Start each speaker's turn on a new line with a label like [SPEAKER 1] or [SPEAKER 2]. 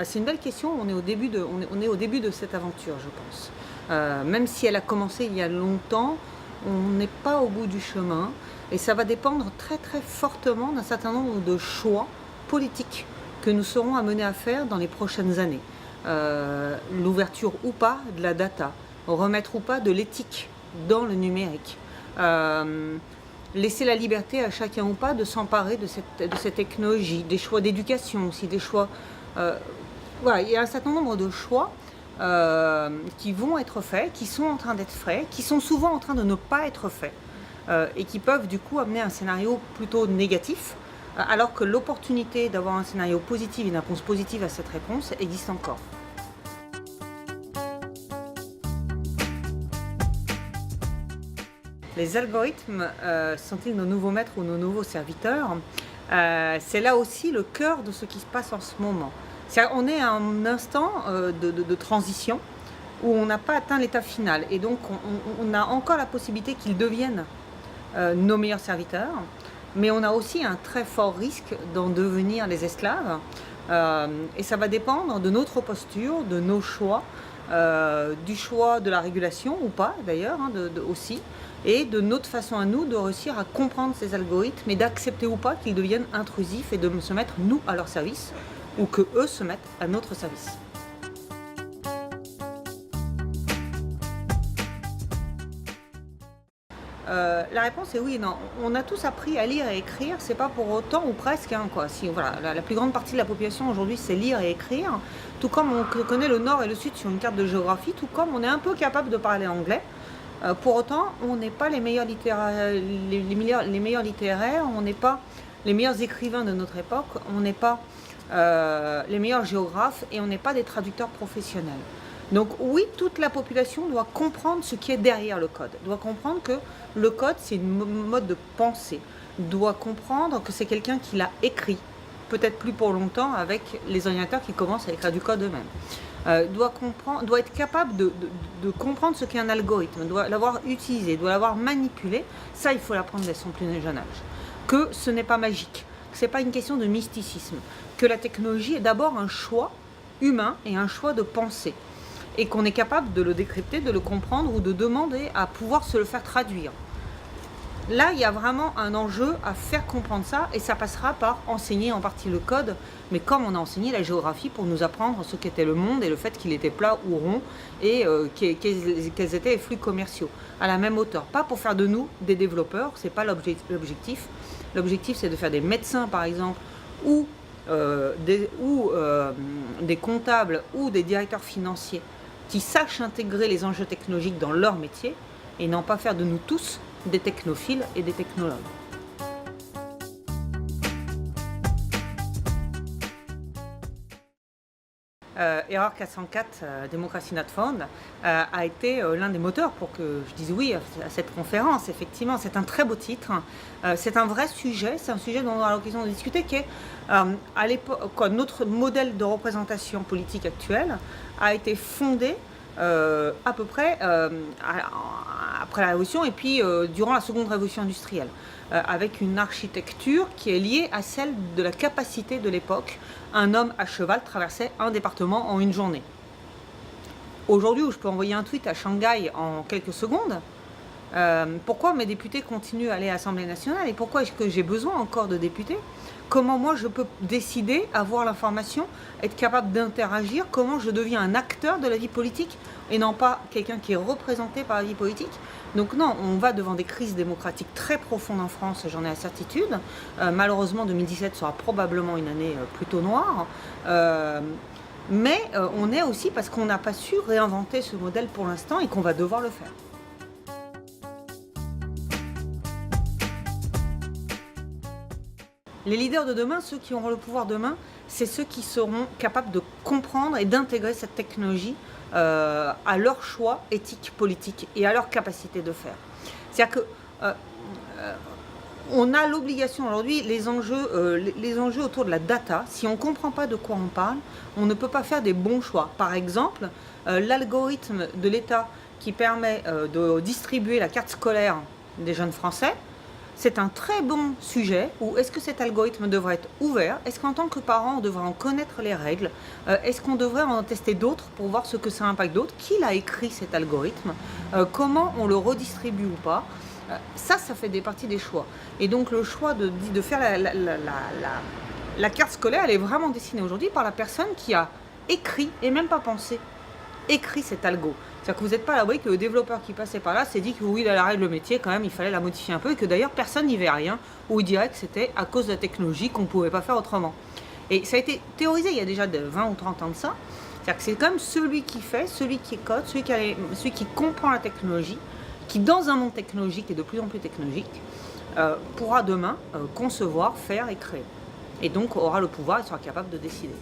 [SPEAKER 1] C'est une belle question, on est au début de cette aventure, je pense. Même si elle a commencé il y a longtemps, on n'est pas au bout du chemin et ça va dépendre très, très fortement d'un certain nombre de choix politiques que nous serons amenés à faire dans les prochaines années. L'ouverture ou pas de la data, remettre ou pas de l'éthique dans le numérique. Laisser la liberté à chacun ou pas de s'emparer de cette technologie, des choix d'éducation aussi, des choix... voilà, il y a un certain nombre de choix qui vont être faits, qui sont en train d'être faits, qui sont souvent en train de ne pas être faits et qui peuvent du coup amener un scénario plutôt négatif, alors que l'opportunité d'avoir un scénario positif, une réponse positive à cette réponse existe encore. Les algorithmes sont-ils nos nouveaux maîtres ou nos nouveaux serviteurs? C'est là aussi le cœur de ce qui se passe en ce moment. On est à un instant de transition où on n'a pas atteint l'état final et donc on a encore la possibilité qu'ils deviennent nos meilleurs serviteurs, mais on a aussi un très fort risque d'en devenir les esclaves et ça va dépendre de notre posture, de nos choix, du choix de la régulation ou pas d'ailleurs aussi, et de notre façon à nous de réussir à comprendre ces algorithmes et d'accepter ou pas qu'ils deviennent intrusifs et de se mettre nous à leur service ou que eux se mettent à notre service. La réponse est oui et non. On a tous appris à lire et écrire, c'est pas pour autant, ou presque, quoi. Si, voilà, la plus grande partie de la population aujourd'hui c'est lire et écrire, tout comme on connaît le nord et le sud sur une carte de géographie, tout comme on est un peu capable de parler anglais. Pour autant, on n'est pas les meilleurs littéraires, les meilleurs littéraires, on n'est pas les meilleurs écrivains de notre époque, on n'est pas les meilleurs géographes et on n'est pas des traducteurs professionnels. Donc oui, toute la population doit comprendre ce qui est derrière le code, doit comprendre que le code c'est une mode de pensée, doit comprendre que c'est quelqu'un qui l'a écrit, peut-être plus pour longtemps avec les ordinateurs qui commencent à écrire du code eux-mêmes. Doit être capable de comprendre ce qu'est un algorithme, doit l'avoir utilisé, doit l'avoir manipulé. Ça, il faut l'apprendre dès son plus jeune âge. Que ce n'est pas magique, que ce n'est pas une question de mysticisme, que la technologie est d'abord un choix humain et un choix de pensée, et qu'on est capable de le décrypter, de le comprendre ou de demander à pouvoir se le faire traduire. Là, il y a vraiment un enjeu à faire comprendre ça et ça passera par enseigner en partie le code, mais comme on a enseigné la géographie pour nous apprendre ce qu'était le monde et le fait qu'il était plat ou rond et quels étaient les flux commerciaux, à la même hauteur. Pas pour faire de nous des développeurs, c'est pas l'objectif. L'objectif, c'est de faire des médecins, par exemple, ou des comptables ou des directeurs financiers qui sachent intégrer les enjeux technologiques dans leur métier et non pas faire de nous tous des technophiles et des technologues. Error 404, Democracy Not Found, a été l'un des moteurs pour que je dise oui à cette conférence. Effectivement, c'est un très beau titre. C'est un vrai sujet, c'est un sujet dont on aura l'occasion de discuter, qui est, à l'époque, notre modèle de représentation politique actuelle a été fondé à peu près après la Révolution et puis durant la seconde Révolution industrielle, avec une architecture qui est liée à celle de la capacité de l'époque. Un homme à cheval traversait un département en une journée. Aujourd'hui, où je peux envoyer un tweet à Shanghai en quelques secondes, pourquoi mes députés continuent à aller à l'Assemblée nationale et pourquoi est-ce que j'ai besoin encore de députés? Comment moi je peux décider, avoir l'information, être capable d'interagir, comment je deviens un acteur de la vie politique et non pas quelqu'un qui est représenté par la vie politique. Donc non, on va devant des crises démocratiques très profondes en France, j'en ai la certitude. Malheureusement, 2017 sera probablement une année plutôt noire. Mais on est aussi parce qu'on n'a pas su réinventer ce modèle pour l'instant et qu'on va devoir le faire. Les leaders de demain, ceux qui auront le pouvoir demain, c'est ceux qui seront capables de comprendre et d'intégrer cette technologie à leur choix éthique, politique et à leur capacité de faire. C'est-à-dire que on a l'obligation aujourd'hui, les enjeux autour de la data, si on ne comprend pas de quoi on parle, on ne peut pas faire des bons choix. Par exemple, l'algorithme de l'État qui permet de distribuer la carte scolaire des jeunes Français, c'est un très bon sujet où est-ce que cet algorithme devrait être ouvert? Est-ce qu'en tant que parent, on devrait en connaître les règles? Est-ce qu'on devrait en tester d'autres pour voir ce que ça impacte d'autres? Qui l'a écrit cet algorithme? Comment on le redistribue ou pas? Ça fait des parties des choix. Et donc le choix de faire la carte scolaire, elle est vraiment dessinée aujourd'hui par la personne qui a écrit, et même pas pensé, écrit cet algo. C'est-à-dire que vous n'êtes pas à l'abri que le développeur qui passait par là s'est dit que oui, la règle métier, quand même, il fallait la modifier un peu, et que d'ailleurs personne n'y verrait rien, ou il dirait que c'était à cause de la technologie qu'on ne pouvait pas faire autrement. Et ça a été théorisé il y a déjà 20 ou 30 ans de ça. C'est-à-dire que c'est quand même celui qui fait, celui qui code, celui qui comprend la technologie, qui dans un monde technologique et de plus en plus technologique, pourra demain concevoir, faire et créer. Et donc aura le pouvoir et sera capable de décider.